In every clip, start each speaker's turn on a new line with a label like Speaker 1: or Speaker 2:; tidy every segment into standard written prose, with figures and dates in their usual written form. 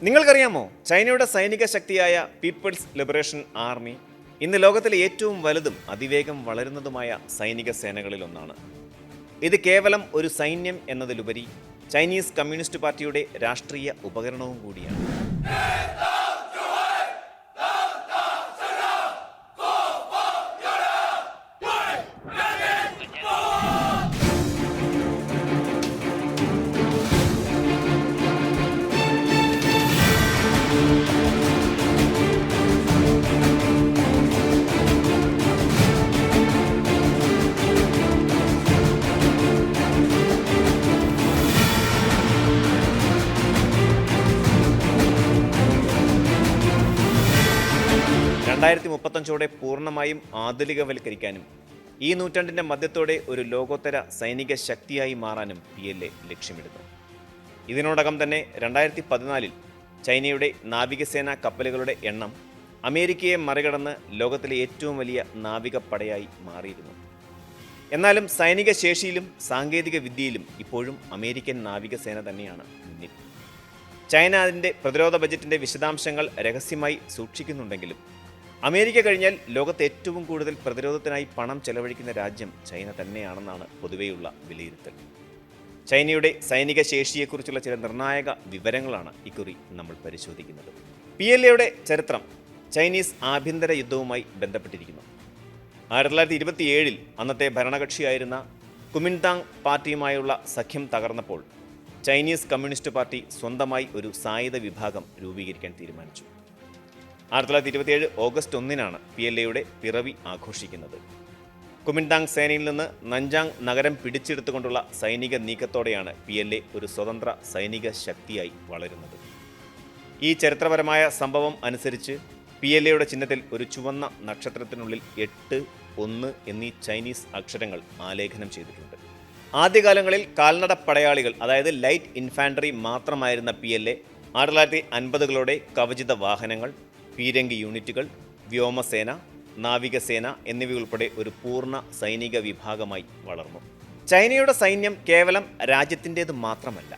Speaker 1: നിങ്ങൾക്കറിയാമോ, ചൈനയുടെ സൈനിക ശക്തിയായ പീപ്പിൾസ് ലിബറേഷൻ ആർമി ഇന്ന് ലോകത്തിലെ ഏറ്റവും വലുതും അതിവേഗം വളരുന്നതുമായ സൈനിക സേനകളിലൊന്നാണ്. ഇത് കേവലം ഒരു സൈന്യം എന്നതിലുപരി ചൈനീസ് കമ്മ്യൂണിസ്റ്റ് പാർട്ടിയുടെ രാഷ്ട്രീയ ഉപകരണവും കൂടിയാണ്. 2035 പൂർണ്ണമായും ആധുനികവൽക്കരിക്കാനും ഈ നൂറ്റാണ്ടിൻ്റെ മധ്യത്തോടെ ഒരു ലോകോത്തര സൈനിക ശക്തിയായി മാറാനും PLA ലക്ഷ്യമിടുന്നു. ഇതിനോടകം തന്നെ 2014 ചൈനയുടെ നാവികസേനാ കപ്പലുകളുടെ എണ്ണം അമേരിക്കയെ മറികടന്ന് ലോകത്തിലെ ഏറ്റവും വലിയ നാവികപ്പടയായി മാറിയിരുന്നു. എന്നാലും സൈനിക ശേഷിയിലും സാങ്കേതിക വിദ്യയിലും ഇപ്പോഴും അമേരിക്കൻ നാവികസേന തന്നെയാണ് മുന്നിൽ. ചൈന അതിൻ്റെ പ്രതിരോധ ബജറ്റിൻ്റെ വിശദാംശങ്ങൾ രഹസ്യമായി സൂക്ഷിക്കുന്നുണ്ടെങ്കിലും അമേരിക്ക കഴിഞ്ഞാൽ ലോകത്ത് ഏറ്റവും കൂടുതൽ പ്രതിരോധത്തിനായി പണം ചെലവഴിക്കുന്ന രാജ്യം ചൈന തന്നെയാണെന്നാണ് പൊതുവെയുള്ള വിലയിരുത്തൽ. ചൈനയുടെ സൈനിക ശേഷിയെക്കുറിച്ചുള്ള ചില നിർണായക വിവരങ്ങളാണ് ഇക്കുറി നമ്മൾ പരിശോധിക്കുന്നത്. PLAയുടെ ചരിത്രം ചൈനീസ് ആഭ്യന്തര യുദ്ധവുമായി ബന്ധപ്പെട്ടിരിക്കുന്നു. 1927 അന്നത്തെ ഭരണകക്ഷിയായിരുന്ന കുമിൻതാങ് പാർട്ടിയുമായുള്ള സഖ്യം തകർന്നപ്പോൾ ചൈനീസ് കമ്മ്യൂണിസ്റ്റ് പാർട്ടി സ്വന്തമായി ഒരു സായുധ വിഭാഗം രൂപീകരിക്കാൻ തീരുമാനിച്ചു. 1927 ഓഗസ്റ്റ് 1 PLAയുടെ പിറവി ആഘോഷിക്കുന്നത്. കുമിൻതാങ് സേനയിൽ നിന്ന് നഞ്ചാങ് നഗരം പിടിച്ചെടുത്തുകൊണ്ടുള്ള സൈനിക നീക്കത്തോടെയാണ് PLA ഒരു സ്വതന്ത്ര സൈനിക ശക്തിയായി വളരുന്നത്. ഈ ചരിത്രപരമായ സംഭവം അനുസരിച്ച് PLAയുടെ ചിഹ്നത്തിൽ ഒരു ചുവന്ന നക്ഷത്രത്തിനുള്ളിൽ 8-1 എന്നീ ചൈനീസ് അക്ഷരങ്ങൾ ആലേഖനം ചെയ്തിട്ടുണ്ട്. ആദ്യകാലങ്ങളിൽ കാൽനട പടയാളികൾ, അതായത് ലൈറ്റ് ഇൻഫാൻട്രി മാത്രമായിരുന്ന PLA 1950കളുടെ കവചിത വാഹനങ്ങൾ, പീരങ്കി യൂണിറ്റുകൾ, വ്യോമസേന, നാവികസേന എന്നിവയുൾപ്പെടെ ഒരു പൂർണ്ണ സൈനിക വിഭാഗമായി വളർന്നു. ചൈനയുടെ സൈന്യം കേവലം രാജ്യത്തിൻ്റേത് മാത്രമല്ല,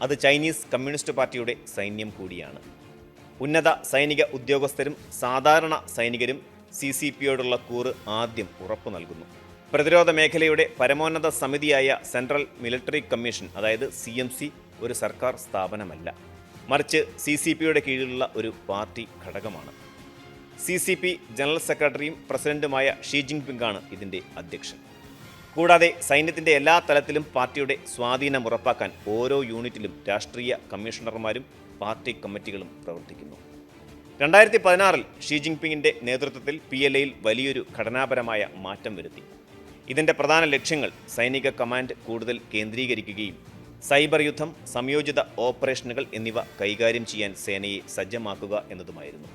Speaker 1: അത് ചൈനീസ് കമ്മ്യൂണിസ്റ്റ് പാർട്ടിയുടെ സൈന്യം കൂടിയാണ്. ഉന്നത സൈനിക ഉദ്യോഗസ്ഥരും സാധാരണ സൈനികരും CCPയോടുള്ള കൂറ് ആദ്യം ഉറപ്പു നൽകുന്നു. പ്രതിരോധ മേഖലയുടെ പരമോന്നത സമിതിയായ സെൻട്രൽ മിലിറ്ററി കമ്മീഷൻ, അതായത് CMC, ഒരു സർക്കാർ സ്ഥാപനമല്ല, മറിച്ച് CCPയുടെ കീഴിലുള്ള ഒരു പാർട്ടി ഘടകമാണ്. CCP ജനറൽ സെക്രട്ടറിയും പ്രസിഡന്റുമായ ഷീ ജിൻപിങ്ങാണ് ഇതിൻ്റെ അധ്യക്ഷൻ. കൂടാതെ സൈന്യത്തിൻ്റെ എല്ലാ തലത്തിലും പാർട്ടിയുടെ സ്വാധീനം ഉറപ്പാക്കാൻ ഓരോ യൂണിറ്റിലും രാഷ്ട്രീയ കമ്മീഷണർമാരും പാർട്ടി കമ്മിറ്റികളും പ്രവർത്തിക്കുന്നു. 2016 ഷീ ജിൻപിങ്ങിൻ്റെ നേതൃത്വത്തിൽ PLAയിൽ വലിയൊരു ഘടനാപരമായ മാറ്റം വരുത്തി. ഇതിൻ്റെ പ്രധാന ലക്ഷ്യങ്ങൾ സൈനിക കമാൻഡ് കൂടുതൽ കേന്ദ്രീകരിക്കുകയും സൈബർ യുദ്ധം, സംയോജിത ഓപ്പറേഷനുകൾ എന്നിവ കൈകാര്യം ചെയ്യാൻ സേനയെ സജ്ജമാക്കുക എന്നതുമായിരുന്നു.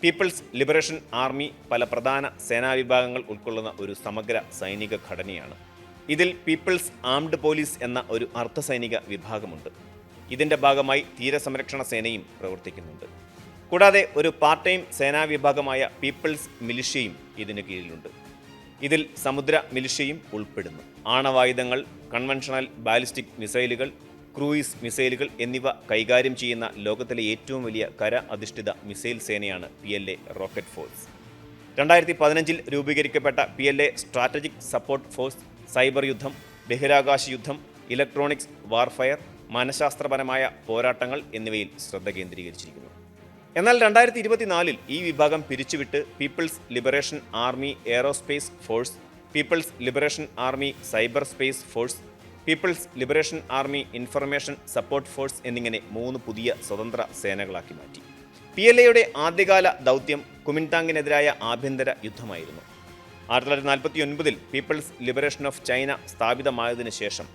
Speaker 1: പീപ്പിൾസ് ലിബറേഷൻ ആർമി പല പ്രധാന സേനാ വിഭാഗങ്ങൾ ഉൾക്കൊള്ളുന്ന ഒരു സമഗ്ര സൈനിക ഘടനയാണ്. ഇതിൽ പീപ്പിൾസ് ആംഡ് പോലീസ് എന്ന ഒരു അർദ്ധസൈനിക വിഭാഗമുണ്ട്. ഇതിൻ്റെ ഭാഗമായി തീരസംരക്ഷണ സേനയും പ്രവർത്തിക്കുന്നുണ്ട്. കൂടാതെ ഒരു പാർട്ട് ടൈം സേനാ വിഭാഗമായ പീപ്പിൾസ് മിലിഷ്യയും ഇതിന് കീഴിലുണ്ട്. ഇതിൽ സമുദ്ര മിലിഷ്യയും ഉൾപ്പെടുന്നു. ആണവായുധങ്ങൾ, കൺവെൻഷണൽ ബാലിസ്റ്റിക് മിസൈലുകൾ, ക്രൂയിസ് മിസൈലുകൾ എന്നിവ കൈകാര്യം ചെയ്യുന്ന ലോകത്തിലെ ഏറ്റവും വലിയ കര അധിഷ്ഠിത മിസൈൽ സേനയാണ് PLA റോക്കറ്റ് ഫോഴ്സ്. 2015 രൂപീകരിക്കപ്പെട്ട PLA strategic support force cyber യുദ്ധം, ബഹിരാകാശ യുദ്ധം, ഇലക്ട്രോണിക്സ് വാർഫയർ, മനഃശാസ്ത്രപരമായ പോരാട്ടങ്ങൾ എന്നിവയിൽ ശ്രദ്ധ കേന്ദ്രീകരിച്ചിരിക്കുന്നു. എന്നാൽ 2024 ഈ വിഭാഗം പിരിച്ചുവിട്ട് People's Liberation Army Aerospace Force, People's Liberation Army Cyberspace Force, People's Liberation Army Information Support Force എന്നിങ്ങനെ 3 പുതിയ സ്വതന്ത്ര സേനകളാക്കി മാറ്റി. PLAയുടെ ആദ്യകാല ദൗത്യം കുമിൻതാങ്ങിനെതിരായ ആഭ്യന്തര യുദ്ധമായിരുന്നു. 1949 പീപ്പിൾസ് ലിബറേഷൻ ഓഫ് ചൈന സ്ഥാപിതമായതിനു ശേഷം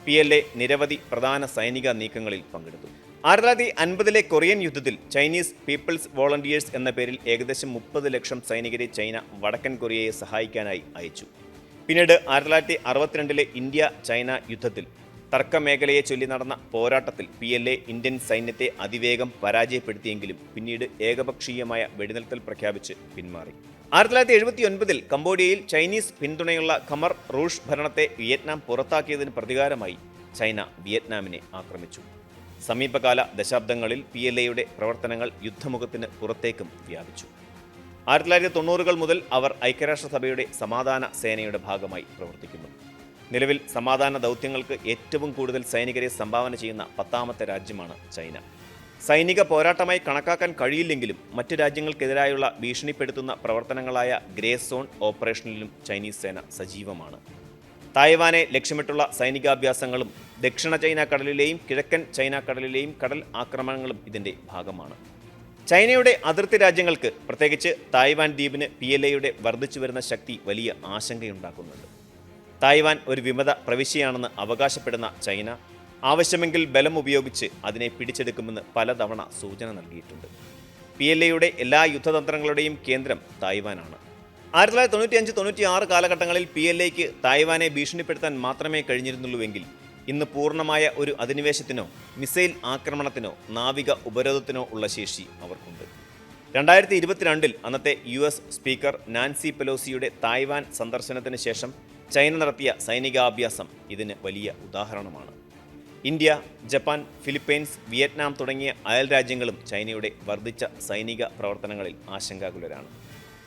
Speaker 1: PLA നിരവധി പ്രധാന സൈനിക നീക്കങ്ങളിൽ പങ്കെടുത്തു. 1950 കൊറിയൻ യുദ്ധത്തിൽ ചൈനീസ് പീപ്പിൾസ് വോളണ്ടിയേഴ്സ് എന്ന പേരിൽ ഏകദേശം 30 ലക്ഷം സൈനികരെ ചൈന വടക്കൻ കൊറിയയെ സഹായിക്കാനായി അയച്ചു. പിന്നീട് 1962 ഇന്ത്യ ചൈന യുദ്ധത്തിൽ തർക്കമേഖലയെ ചൊല്ലി നടന്ന പോരാട്ടത്തിൽ PLA ഇന്ത്യൻ സൈന്യത്തെ അതിവേഗം പരാജയപ്പെടുത്തിയെങ്കിലും പിന്നീട് ഏകപക്ഷീയമായ വെടിനിർത്തൽ പ്രഖ്യാപിച്ച് പിന്മാറി. 1979 കംബോഡിയയിൽ ചൈനീസ് പിന്തുണയുള്ള ഖമർ റൂഷ് ഭരണത്തെ വിയറ്റ്നാം പുറത്താക്കിയതിന് പ്രതികാരമായി ചൈന വിയറ്റ്നാമിനെ ആക്രമിച്ചു. സമീപകാല ദശാബ്ദങ്ങളിൽ PLAയുടെ പ്രവർത്തനങ്ങൾ യുദ്ധമുഖത്തിന് പുറത്തേക്കും വ്യാപിച്ചു. 1990-കൾ മുതൽ അവർ ഐക്യരാഷ്ട്രസഭയുടെ സമാധാന സേനയുടെ ഭാഗമായി പ്രവർത്തിക്കുന്നു. നിലവിൽ സമാധാന ദൗത്യങ്ങൾക്ക് ഏറ്റവും കൂടുതൽ സൈനികരെ സംഭാവന ചെയ്യുന്ന 10ാമത്തെ രാജ്യമാണ് ചൈന. സൈനിക പോരാട്ടമായി കണക്കാക്കാൻ കഴിയില്ലെങ്കിലും മറ്റു രാജ്യങ്ങൾക്കെതിരായുള്ള ഭീഷണിപ്പെടുത്തുന്ന പ്രവർത്തനങ്ങളായ ഗ്രേ സോൺ ഓപ്പറേഷനിലും ചൈനീസ് സേന സജീവമാണ്. തായ്വാനെ ലക്ഷ്യമിട്ടുള്ള സൈനികാഭ്യാസങ്ങളും ദക്ഷിണ ചൈന കടലിലെയും കിഴക്കൻ ചൈന കടലിലെയും കടൽ ആക്രമണങ്ങളും ഇതിൻ്റെ ഭാഗമാണ്. ചൈനയുടെ അതിർത്തി രാജ്യങ്ങൾക്ക്, പ്രത്യേകിച്ച് തായ്വാൻ ദ്വീപിന് PLAയുടെ വർദ്ധിച്ചു വരുന്ന ശക്തി വലിയ ആശങ്കയുണ്ടാക്കുന്നുണ്ട്. തായ്വാൻ ഒരു വിമത പ്രവിശ്യയാണെന്ന് അവകാശപ്പെടുന്ന ചൈന ആവശ്യമെങ്കിൽ ബലം ഉപയോഗിച്ച് അതിനെ പിടിച്ചെടുക്കുമെന്ന് പലതവണ സൂചന നൽകിയിട്ടുണ്ട്. PLAയുടെ എല്ലാ യുദ്ധതന്ത്രങ്ങളുടെയും കേന്ദ്രം തായ്വാനാണ്. 1995-96 കാലഘട്ടങ്ങളിൽ PLAയ്ക്ക് തായ്വാനെ ഭീഷണിപ്പെടുത്താൻ മാത്രമേ കഴിഞ്ഞിരുന്നുള്ളൂവെങ്കിൽ ഇന്ന് പൂർണ്ണമായ ഒരു അധിനിവേശത്തിനോ മിസൈൽ ആക്രമണത്തിനോ നാവിക ഉപരോധത്തിനോ ഉള്ള ശേഷി അവർക്കുണ്ട്. 2022-ൽ അന്നത്തെ US സ്പീക്കർ നാൻസി പെലോസിയുടെ തായ്വാൻ സന്ദർശനത്തിന് ശേഷം ചൈന നടത്തിയ സൈനികാഭ്യാസം ഇതിന് വലിയ ഉദാഹരണമാണ്. ഇന്ത്യ, ജപ്പാൻ, ഫിലിപ്പൈൻസ്, വിയറ്റ്നാം തുടങ്ങിയ അയൽ രാജ്യങ്ങളും ചൈനയുടെ വർദ്ധിച്ച സൈനിക പ്രവർത്തനങ്ങളിൽ ആശങ്കാകുലരാണ്.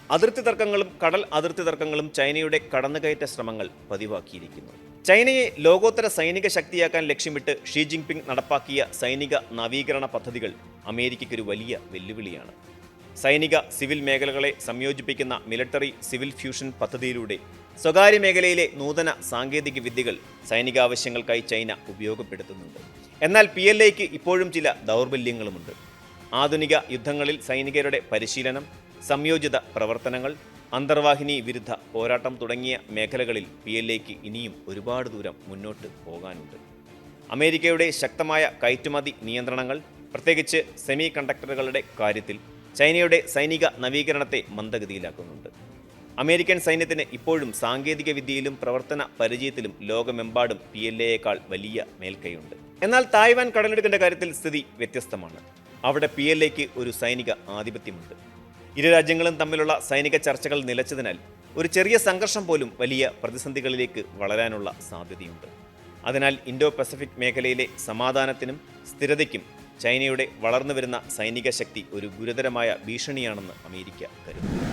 Speaker 1: അതിർത്തി തർക്കങ്ങളും കടൽ അതിർത്തി തർക്കങ്ങളും ചൈനയുടെ കടന്നുകയറ്റ ശ്രമങ്ങൾ പതിവാക്കിയിരിക്കുന്നു. ചൈനയെ ലോകോത്തര സൈനിക ശക്തിയാക്കാൻ ലക്ഷ്യമിട്ട് ഷീ ജിൻപിങ് നടപ്പാക്കിയ സൈനിക നവീകരണ പദ്ധതികൾ അമേരിക്കയ്ക്കൊരു വലിയ വെല്ലുവിളിയാണ്. സൈനിക സിവിൽ മേഖലകളെ സംയോജിപ്പിക്കുന്ന മിലിറ്ററി സിവിൽ ഫ്യൂഷൻ പദ്ധതിയിലൂടെ സ്വകാര്യ മേഖലയിലെ നൂതന സാങ്കേതിക വിദ്യകൾ സൈനികാവശ്യങ്ങൾക്കായി ചൈന ഉപയോഗപ്പെടുത്തുന്നുണ്ട്. എന്നാൽ PLAയ്ക്ക് ഇപ്പോഴും ചില ദൗർബല്യങ്ങളുമുണ്ട്. ആധുനിക യുദ്ധങ്ങളിൽ സൈനികരുടെ പരിശീലനം, സംയോജിത പ്രവർത്തനങ്ങൾ, അന്തർവാഹിനി വിരുദ്ധ പോരാട്ടം തുടങ്ങിയ മേഖലകളിൽ PLAയ്ക്ക് ഇനിയും ഒരുപാട് ദൂരം മുന്നോട്ട് പോകാനുണ്ട്. അമേരിക്കയുടെ ശക്തമായ കയറ്റുമതി നിയന്ത്രണങ്ങൾ, പ്രത്യേകിച്ച് സെമി കണ്ടക്ടറുകളുടെ കാര്യത്തിൽ ചൈനയുടെ സൈനിക നവീകരണത്തെ മന്ദഗതിയിലാക്കുന്നുണ്ട്. അമേരിക്കൻ സൈന്യത്തിന് ഇപ്പോഴും സാങ്കേതിക വിദ്യയിലും പ്രവർത്തന പരിചയത്തിലും ലോകമെമ്പാടും PLAയേക്കാൾ വലിയ മേൽക്കൈയുണ്ട്. എന്നാൽ തായ്വാൻ കടലിടുക്കിന്റെ കാര്യത്തിൽ സ്ഥിതി വ്യത്യസ്തമാണ്. അവിടെ PLAയ്ക്ക് ഒരു സൈനിക ആധിപത്യമുണ്ട്. ഇരു രാജ്യങ്ങളും തമ്മിലുള്ള സൈനിക ചർച്ചകൾ നിലച്ചതിനാൽ ഒരു ചെറിയ സംഘർഷം പോലും വലിയ പ്രതിസന്ധികളിലേക്ക് വളരാനുള്ള സാധ്യതയുണ്ട്. അതിനാൽ ഇൻഡോ പസഫിക് മേഖലയിലെ സമാധാനത്തിനും സ്ഥിരതയ്ക്കും ചൈനയുടെ വളർന്നുവരുന്ന സൈനിക ശക്തി ഒരു ഗുരുതരമായ ഭീഷണിയാണെന്ന് അമേരിക്ക കരുതുന്നു.